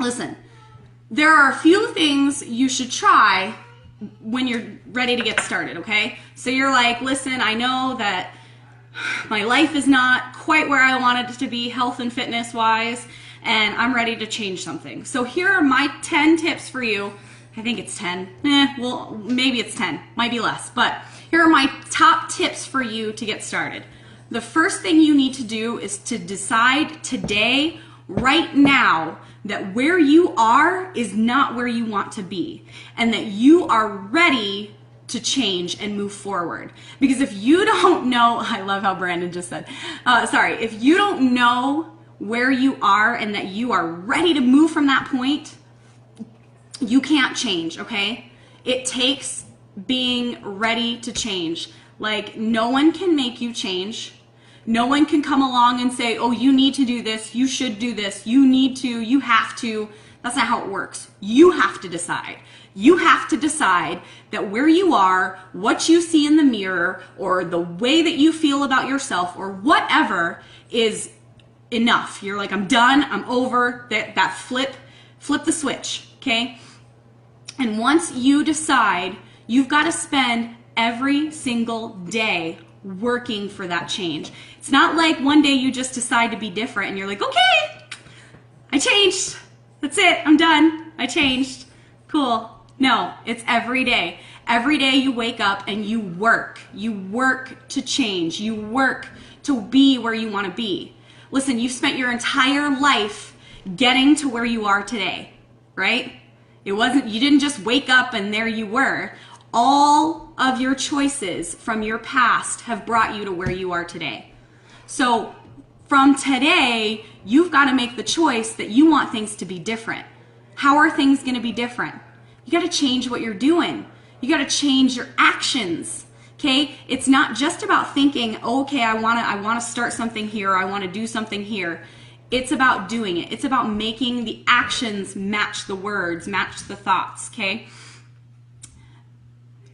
Listen, there are a few things you should try when you're ready to get started, okay? So you're like, listen, I know that my life is not quite where I wanted it to be health and fitness wise, and I'm ready to change something. So here are my 10 tips for you. I think it's 10. Well, maybe it's 10. Might be less. But here are my top tips for you to get started. The first thing you need to do is to decide today, right now, that where you are is not where you want to be, and that you are ready to change and move forward. Because if you don't know, I love how Brandon just said, if you don't know where you are and that you are ready to move from that point, you can't change, okay? It takes being ready to change. Like, no one can make you change. No one can come along and say, oh, you need to do this, you should do this, you need to, you have to. That's not how it works. You have to decide. You have to decide that where you are, what you see in the mirror, or the way that you feel about yourself, or whatever is enough. You're like, I'm done, I'm over, that flip the switch, okay? And once you decide, you've got to spend every single day working for that change. It's not like one day you just decide to be different and you're like, okay, I changed. That's it, I'm done. I changed. Cool. No, it's every day. Every day you wake up and you work. You work to change. You work to be where you want to be. Listen, you've spent your entire life getting to where you are today, right? You didn't just wake up and there you were. All of your choices from your past have brought you to where you are today. So from today, you've got to make the choice that you want things to be different. How are things going to be different? You got to change what you're doing. You got to change your actions. Okay? It's not just about thinking, okay, I want to start something here, I want to do something here. It's about doing it. It's about making the actions match the words, match the thoughts, okay?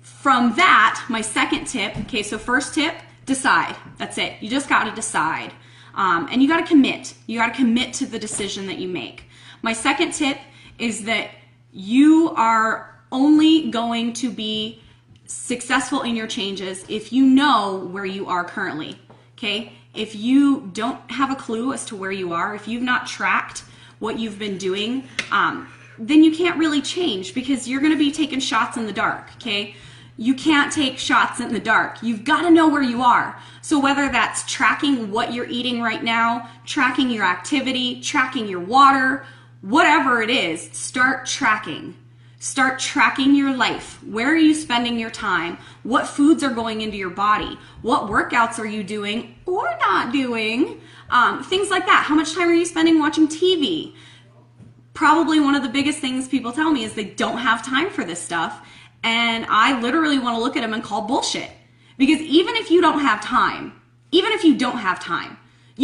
From that, my second tip, okay, so first tip, decide. That's it. You just got to decide. And you got to commit. You got to commit to the decision that you make. My second tip is that you are only going to be successful in your changes if you know where you are currently, okay? If you don't have a clue as to where you are, if you've not tracked what you've been doing, then you can't really change because you're going to be taking shots in the dark, okay? You can't take shots in the dark. You've got to know where you are. So whether that's tracking what you're eating right now, tracking your activity, tracking your water, whatever it is, start tracking. Start tracking your life. Where are you spending your time? What foods are going into your body? What workouts are you doing or not doing? Things like that. How much time are you spending watching TV? Probably one of the biggest things people tell me is they don't have time for this stuff. And I literally want to look at them and call bullshit. Because even if you don't have time, you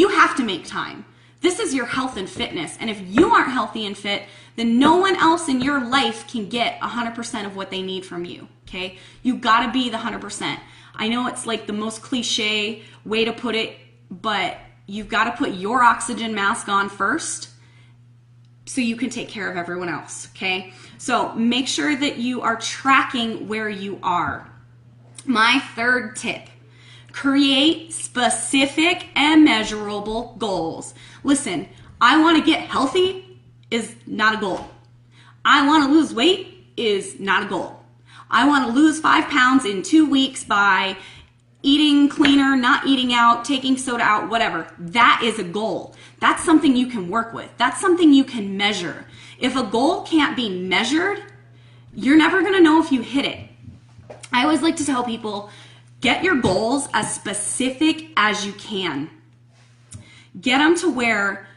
have to make time. This is your health and fitness. And if you aren't healthy and fit, then no one else in your life can get 100% of what they need from you, okay? You gotta be the 100%. I know it's like the most cliche way to put it, but you've gotta put your oxygen mask on first so you can take care of everyone else, okay? So make sure that you are tracking where you are. My third tip, create specific and measurable goals. Listen, I want to get healthy is not a goal. I want to lose weight is not a goal. I want to lose 5 pounds in 2 weeks by eating cleaner, not eating out, taking soda out, whatever. That is a goal. That's something you can work with. That's something you can measure. If a goal can't be measured, you're never going to know if you hit it. I always like to tell people, get your goals as specific as you can. Get them to where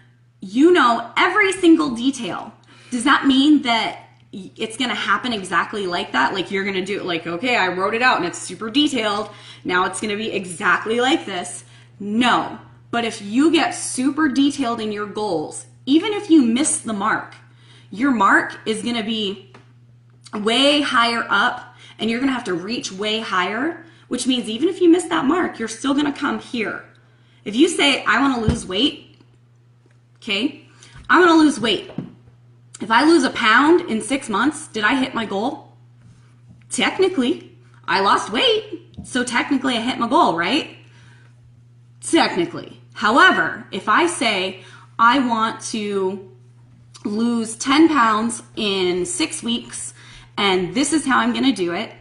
you know every single detail. Does that mean that it's going to happen exactly like that? Like you're going to do it like, okay, I wrote it out and it's super detailed. Now it's going to be exactly like this. No. But if you get super detailed in your goals, even if you miss the mark, your mark is going to be way higher up and you're going to have to reach way higher, which means even if you miss that mark, you're still going to come here. If you say, I want to lose weight, okay, I want to lose weight. If I lose a pound in 6 months, did I hit my goal? Technically, I lost weight, so technically I hit my goal, right? Technically. However, if I say I want to lose 10 pounds in 6 weeks, and this is how I'm going to do it,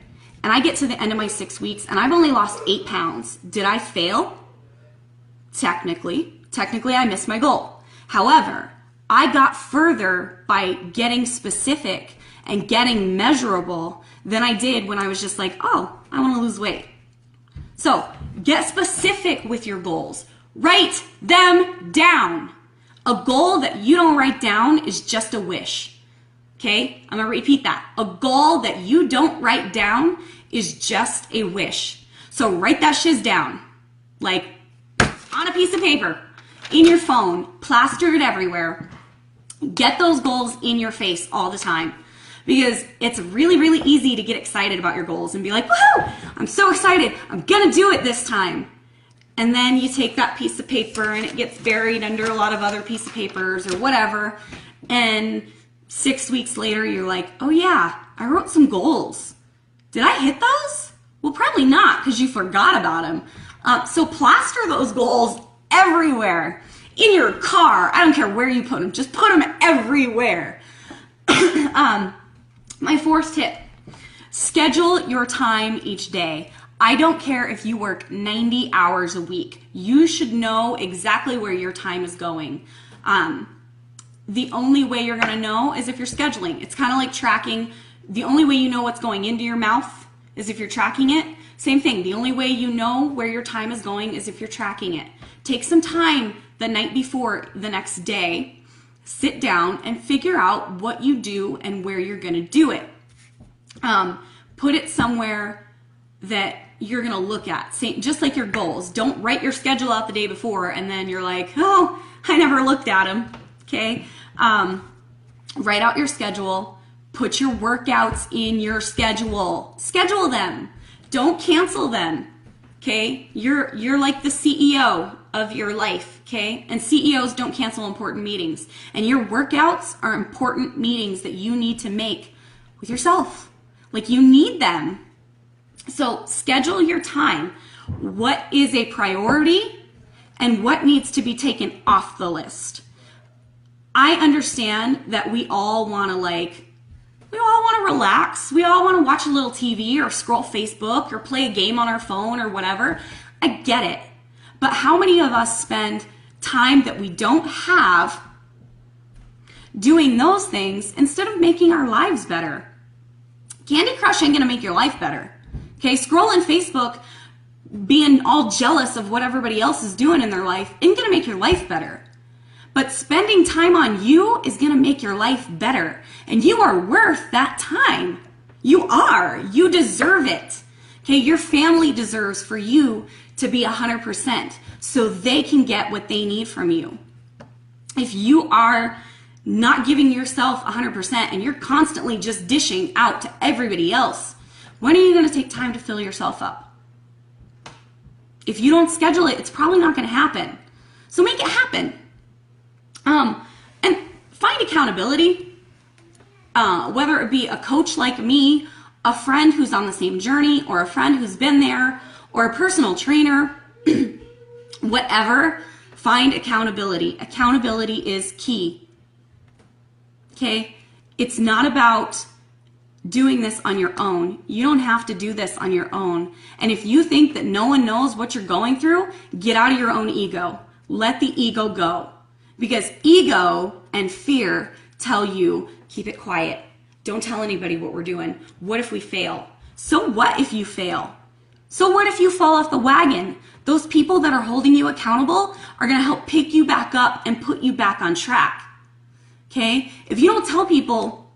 and I get to the end of my 6 weeks and I've only lost 8 pounds, did I fail? Technically I missed my goal. However, I got further by getting specific and getting measurable than I did when I was just like, oh, I want to lose weight. So get specific with your goals. Write them down. A goal that you don't write down is just a wish. Okay? I'm going to repeat that. A goal that you don't write down is just a wish. So write that shiz down. Like on a piece of paper, in your phone, plaster it everywhere. Get those goals in your face all the time, because it's really, really easy to get excited about your goals and be like, woohoo, I'm so excited, I'm gonna do it this time. And then you take that piece of paper and it gets buried under a lot of other piece of papers or whatever, and 6 weeks later you're like, oh yeah, I wrote some goals. Did I hit those? Well, probably not, because you forgot about them. So plaster those goals everywhere. In your car, I don't care where you put them, just put them everywhere. My fourth tip, schedule your time each day. I don't care if you work 90 hours a week. You should know exactly where your time is going. The only way you're gonna know is if you're scheduling. It's kind of like tracking. The only way you know what's going into your mouth is if you're tracking it. Same thing, the only way you know where your time is going is if you're tracking it. Take some time the night before the next day, sit down and figure out what you do and where you're gonna do it. Put it somewhere that you're gonna look at, just like your goals. Don't write your schedule out the day before and then you're like, oh, I never looked at them, okay? Write out your schedule, put your workouts in your schedule. Schedule them, don't cancel them, okay? You're like the CEO of your life, okay? And CEOs don't cancel important meetings. And your workouts are important meetings that you need to make with yourself. Like, you need them. So schedule your time. What is a priority and what needs to be taken off the list? I understand that we all want to relax. We all want to watch a little TV or scroll Facebook or play a game on our phone or whatever. I get it. But how many of us spend time that we don't have doing those things instead of making our lives better? Candy Crush ain't gonna make your life better. Okay, scrolling Facebook, being all jealous of what everybody else is doing in their life ain't gonna make your life better. But spending time on you is gonna make your life better. And you are worth that time. You are. You deserve it. Okay, your family deserves for you to be 100% so they can get what they need from you. If you are not giving yourself 100% and you're constantly just dishing out to everybody else, when are you going to take time to fill yourself up? If you don't schedule it, it's probably not going to happen. So make it happen. And find accountability, whether it be a coach like me, a friend who's on the same journey, or a friend who's been there, or a personal trainer, whatever, find accountability. Accountability is key. Okay? It's not about doing this on your own. You don't have to do this on your own. And if you think that no one knows what you're going through, get out of your own ego. Let the ego go. Because ego and fear tell you, keep it quiet. Don't tell anybody what we're doing. What if we fail? So what if you fail? So what if you fall off the wagon? Those people that are holding you accountable are going to help pick you back up and put you back on track. Okay? If you don't tell people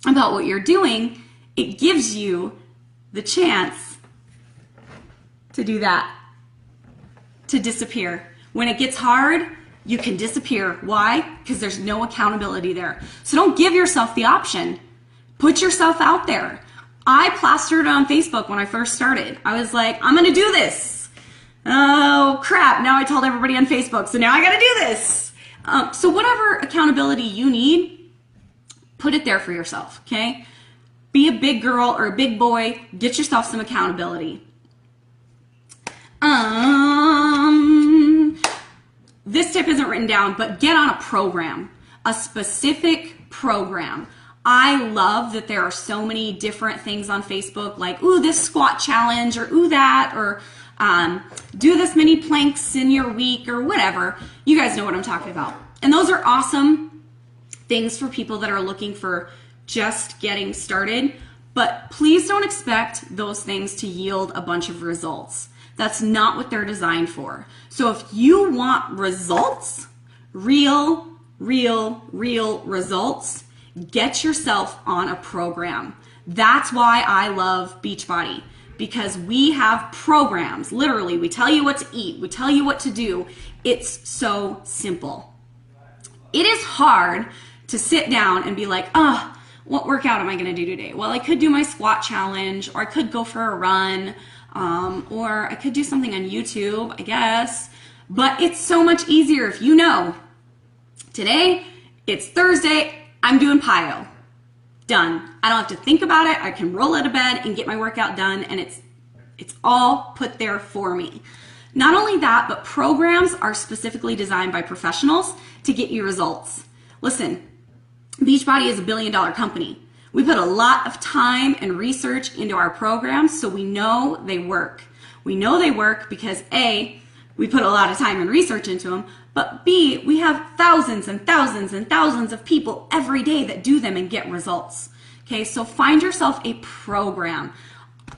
about what you're doing, it gives you the chance to do that, to disappear. When it gets hard, you can disappear. Why? Because there's no accountability there. So don't give yourself the option. Put yourself out there. I plastered it on Facebook when I first started. I was like, I'm going to do this. Oh, crap. Now I told everybody on Facebook, so now I got to do this. So whatever accountability you need, Put it there for yourself, okay? Be a big girl or a big boy. Get yourself some accountability. This tip isn't written down, but get on a program, a specific program. I love that there are so many different things on Facebook, like, ooh, this squat challenge, or ooh, that, or do this many planks in your week, or whatever. You guys know what I'm talking about. And those are awesome things for people that are looking for just getting started, but please don't expect those things to yield a bunch of results. That's not what they're designed for. So if you want results, real results, get yourself on a program. That's why I love Beachbody, because we have programs. Literally, we tell you what to eat. We tell you what to do. It's so simple. It is hard to sit down and be like, oh, what workout am I going to do today? Well, I could do my squat challenge, or I could go for a run, or I could do something on YouTube, I guess. But it's so much easier if you know, today, it's Thursday, I'm doing plyo. Done. I don't have to think about it. I can roll out of bed and get my workout done, and it's all put there for me. Not only that, but programs are specifically designed by professionals to get you results. Listen, Beachbody is a $1 billion company. We put a lot of time and research into our programs, so we know they work. We know they work because A, we put a lot of time and research into them, but B, we have thousands and thousands and thousands of people every day that do them and get results. Okay, so find yourself a program.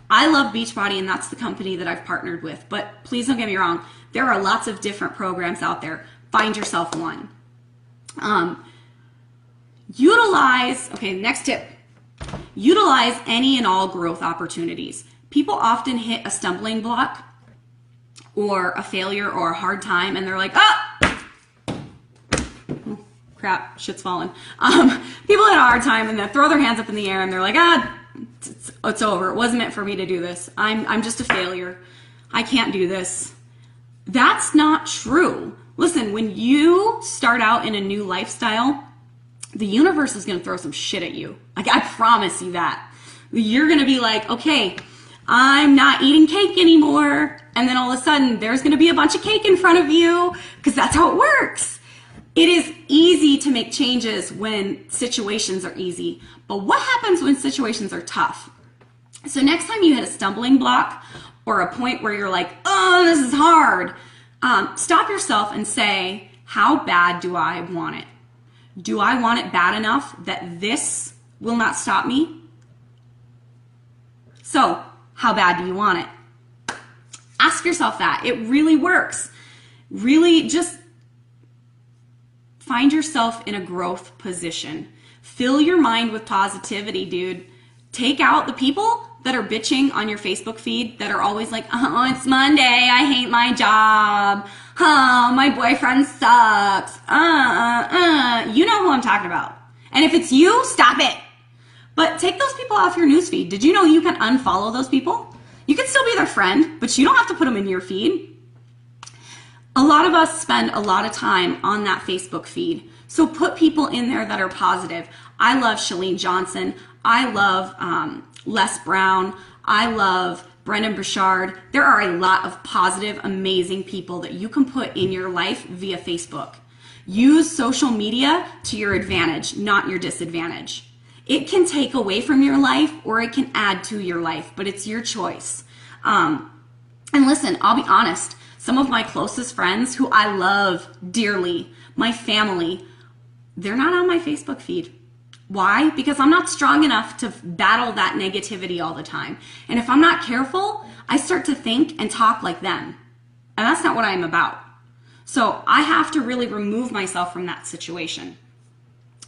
I love Beachbody, and that's the company that I've partnered with, but please don't get me wrong. There are lots of different programs out there. Find yourself one. Next tip. Utilize any and all growth opportunities. People often hit a stumbling block or a failure or a hard time, and they're like, oh, crap, shit's falling. People hit a hard time and they throw their hands up in the air and they're like, it's over. It wasn't meant for me to do this. I'm just a failure. I can't do this. That's not true. Listen, when you start out in a new lifestyle, the universe is going to throw some shit at you. Like, I promise you that. You're going to be like, okay, I'm not eating cake anymore. And then all of a sudden, there's going to be a bunch of cake in front of you, because that's how it works. It is easy to make changes when situations are easy. But what happens when situations are tough? So next time you hit a stumbling block or a point where you're like, oh, this is hard, stop yourself and say, how bad do I want it? Do I want it bad enough that this will not stop me? So, how bad do you want it? Ask yourself that. It really works. Really just find yourself in a growth position. Fill your mind with positivity, dude. Take out the people that are bitching on your Facebook feed that are always like, oh, it's Monday, I hate my job. Oh, my boyfriend sucks. You know who I'm talking about. And if it's you, stop it. But take those people off your newsfeed. Did you know you can unfollow those people? You can still be their friend, but you don't have to put them in your feed. A lot of us spend a lot of time on that Facebook feed. So put people in there that are positive. I love Chalene Johnson. I love Les Brown. I love Brendan Burchard. There are a lot of positive, amazing people that you can put in your life via Facebook. Use social media to your advantage, not your disadvantage. It can take away from your life or it can add to your life, but it's your choice. And listen, I'll be honest, some of my closest friends who I love dearly, my family, they're not on my Facebook feed. Why? Because I'm not strong enough to battle that negativity all the time. And if I'm not careful, I start to think and talk like them. And that's not what I'm about. So I have to really remove myself from that situation.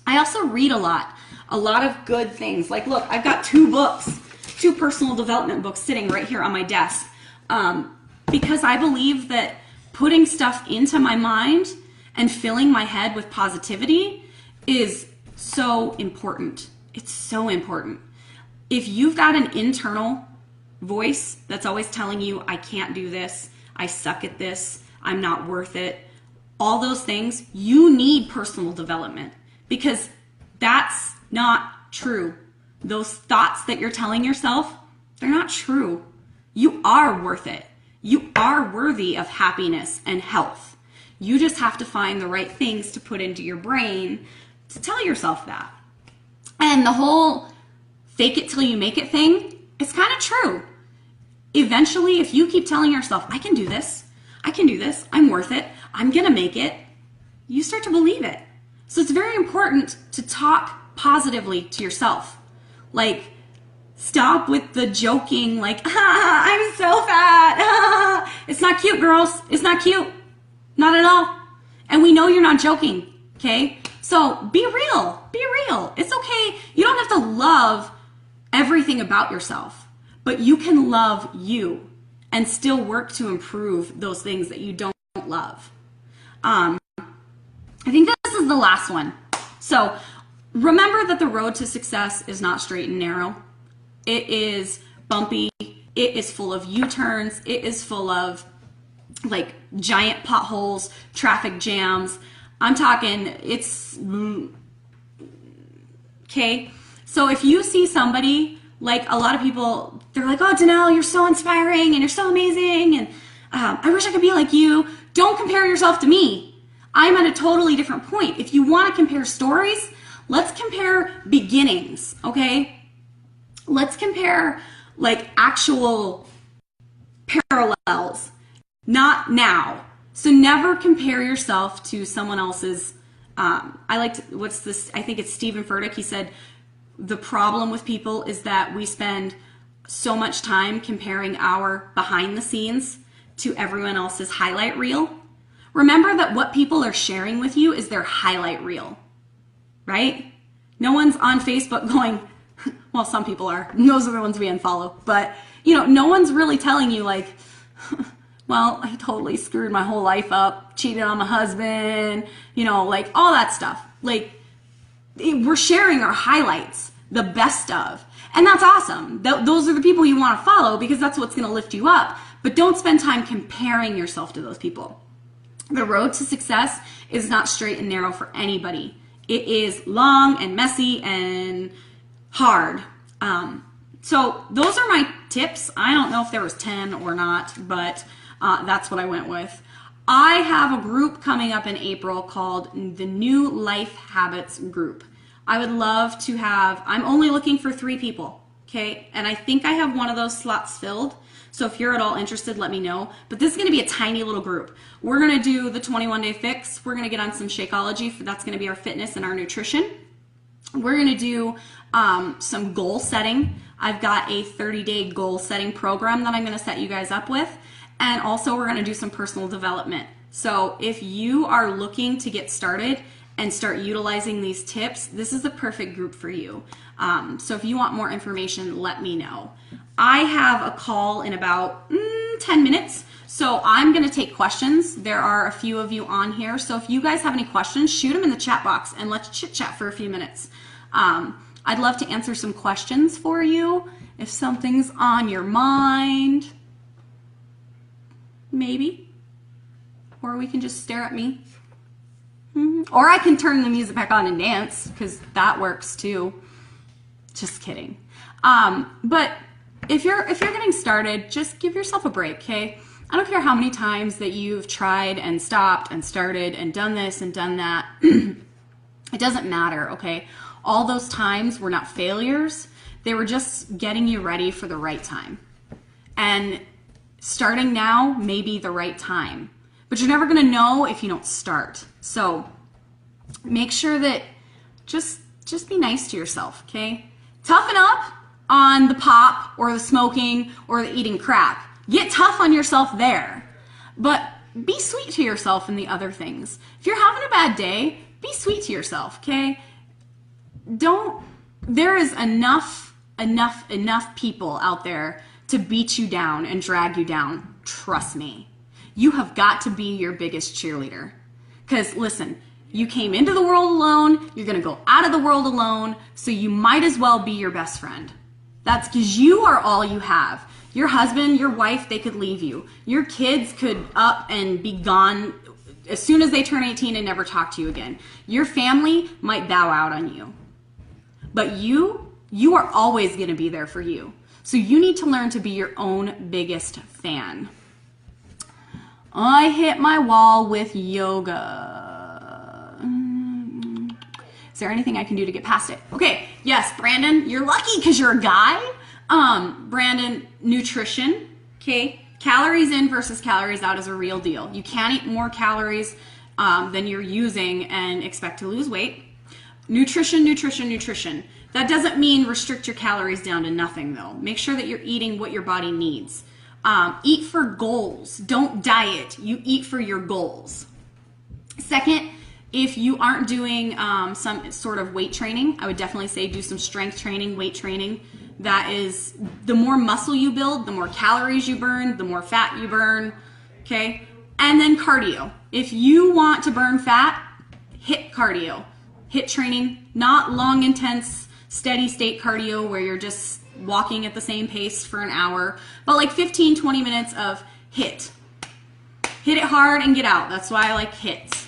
I also read a lot of good things. Like, look, I've got 2 books, 2 personal development books sitting right here on my desk. Because I believe that putting stuff into my mind and filling my head with positivity is so important. It's so important. If you've got an internal voice that's always telling you, I can't do this, I suck at this, I'm not worth it, all those things, you need personal development, because that's not true. Those thoughts that you're telling yourself, they're not true. You are worth it. You are worthy of happiness and health. You just have to find the right things to put into your brain to tell yourself that. And the whole fake it till you make it thing is kind of true. Eventually, if you keep telling yourself, I can do this, I'm worth it, I'm gonna make it, you start to believe it. So it's very important to talk positively to yourself. Like, stop with the joking, like, I'm so fat. It's not cute, girls. It's not cute. Not at all. And we know you're not joking, okay? So be real. Be real. It's okay. You don't have to love everything about yourself, but you can love you and still work to improve those things that you don't love. I think this is the last one. So remember that the road to success is not straight and narrow. It is bumpy. It is full of U-turns. It is full of like giant potholes, traffic jams. I'm talking, it's, okay. So if you see somebody, like a lot of people, they're like, oh, Dannelle, you're so inspiring and you're so amazing. And I wish I could be like you. Don't compare yourself to me. I'm at a totally different point. If you want to compare stories, let's compare beginnings, okay? Let's compare like actual parallels, not now. So never compare yourself to someone else's. What's this? I think it's Stephen Furtick. He said, the problem with people is that we spend so much time comparing our behind the scenes to everyone else's highlight reel. Remember that what people are sharing with you is their highlight reel, right? No one's on Facebook going, well, some people are. Those are the ones we unfollow. But, you know, no one's really telling you like, well, I totally screwed my whole life up, cheated on my husband, you know, like all that stuff. Like, we're sharing our highlights, the best of. And that's awesome. Those are the people you want to follow because that's what's going to lift you up. But don't spend time comparing yourself to those people. The road to success is not straight and narrow for anybody. It is long and messy and hard. So those are my tips. I don't know if there was 10 or not, but that's what I went with. I have a group coming up in April called the New Life Habits Group. I would love to have, I'm only looking for 3 people, okay? And I think I have one of those slots filled. So if you're at all interested, let me know. But this is going to be a tiny little group. We're going to do the 21-day fix. We're going to get on some Shakeology. That's going to be our fitness and our nutrition. We're going to do some goal setting. I've got a 30-day goal setting program that I'm going to set you guys up with. And also we're going to do some personal development. So if you are looking to get started and start utilizing these tips, this is the perfect group for you. So if you want more information, let me know. I have a call in about 10 minutes. So I'm going to take questions. There are a few of you on here. So if you guys have any questions, shoot them in the chat box and let's chit chat for a few minutes. I'd love to answer some questions for you. If something's on your mind, maybe. Or we can just stare at me. Or I can turn the music back on and dance because that works too. Just kidding. But if you're getting started, just give yourself a break, okay? I don't care how many times that you've tried and stopped and started and done this and done that. It doesn't matter, okay? All those times were not failures. They were just getting you ready for the right time. And starting now may be the right time. But you're never going to know if you don't start. So make sure that just be nice to yourself, okay? Toughen up on the pop or the smoking or the eating crap. Get tough on yourself there. But be sweet to yourself in the other things. If you're having a bad day, be sweet to yourself, okay? There is enough people out there to beat you down and drag you down. Trust me. You have got to be your biggest cheerleader. Because listen, you came into the world alone, you're going to go out of the world alone, so you might as well be your best friend. That's because you are all you have. Your husband, your wife, they could leave you. Your kids could up and be gone as soon as they turn 18 and never talk to you again. Your family might bow out on you. but you are always going to be there for you. So you need to learn to be your own biggest fan. I hit my wall with yoga. Is there anything I can do to get past it? Okay, yes, Brandon, you're lucky because you're a guy. Brandon, nutrition, okay? Calories in versus calories out is a real deal. You can't eat more calories than you're using and expect to lose weight. Nutrition, nutrition, nutrition. That doesn't mean restrict your calories down to nothing though. Make sure that you're eating what your body needs. Eat for goals. Don't diet. You eat for your goals. Second, if you aren't doing some sort of weight training, I would definitely say do some strength training, weight training. That is, the more muscle you build, the more calories you burn, the more fat you burn, okay? And then cardio. If you want to burn fat, hit cardio. Hit training, not long, intense, steady state cardio where you're just walking at the same pace for an hour, but like 15, 20 minutes of hit. Hit it hard and get out. That's why I like hits.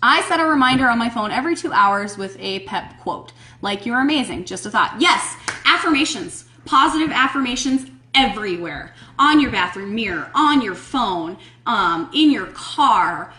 I set a reminder on my phone every 2 hours with a pep quote. Like, you're amazing, just a thought. Yes, affirmations, positive affirmations everywhere. On your bathroom mirror, on your phone, in your car,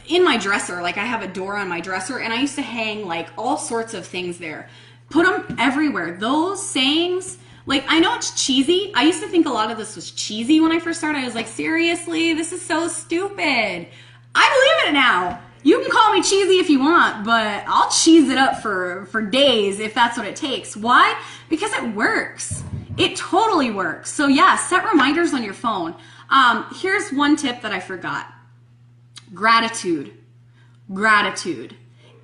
in my dresser. Like, I have a door on my dresser and I used to hang like all sorts of things there. Put them everywhere. Those sayings, like, I know it's cheesy. I used to think a lot of this was cheesy when I first started. I was like, seriously, this is so stupid. I believe in it now. You can call me cheesy if you want, but I'll cheese it up for days if that's what it takes. Why? Because it works. It totally works. So yeah, set reminders on your phone. Here's one tip that I forgot. Gratitude. Gratitude.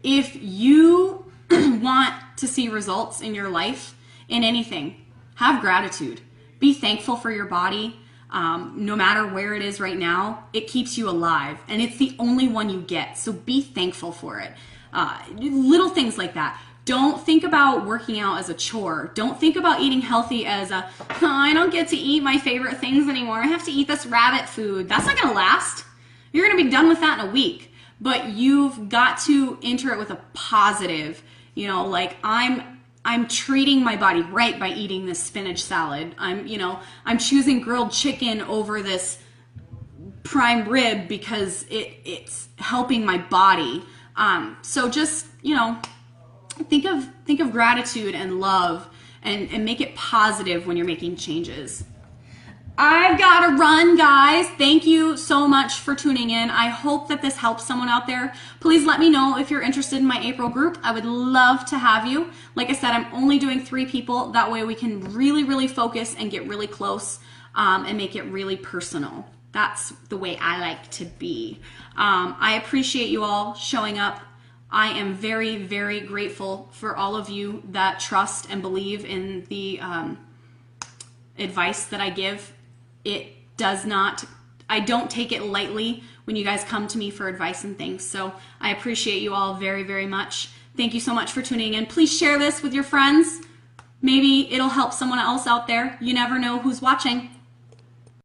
If you want to see results in your life, in anything, have gratitude. Be thankful for your body. No matter where it is right now, it keeps you alive, and it's the only one you get. So be thankful for it. Little things like that. Don't think about working out as a chore. Don't think about eating healthy as a, oh, I don't get to eat my favorite things anymore. I have to eat this rabbit food. That's not going to last. You're going to be done with that in a week. But you've got to enter it with a positive, you know, like I'm treating my body right by eating this spinach salad. I'm choosing grilled chicken over this prime rib because it's helping my body. So just, think of gratitude and love and make it positive when you're making changes. I've got to run, guys. Thank you so much for tuning in. I hope that this helps someone out there. Please let me know if you're interested in my April group. I would love to have you. Like I said, I'm only doing 3 people. That way we can really, really focus and get really close and make it really personal. That's the way I like to be. I appreciate you all showing up. I am very, very grateful for all of you that trust and believe in the advice that I give. I don't take it lightly when you guys come to me for advice and things. So I appreciate you all very, very much. Thank you so much for tuning in. Please share this with your friends. Maybe it'll help someone else out there. You never know who's watching.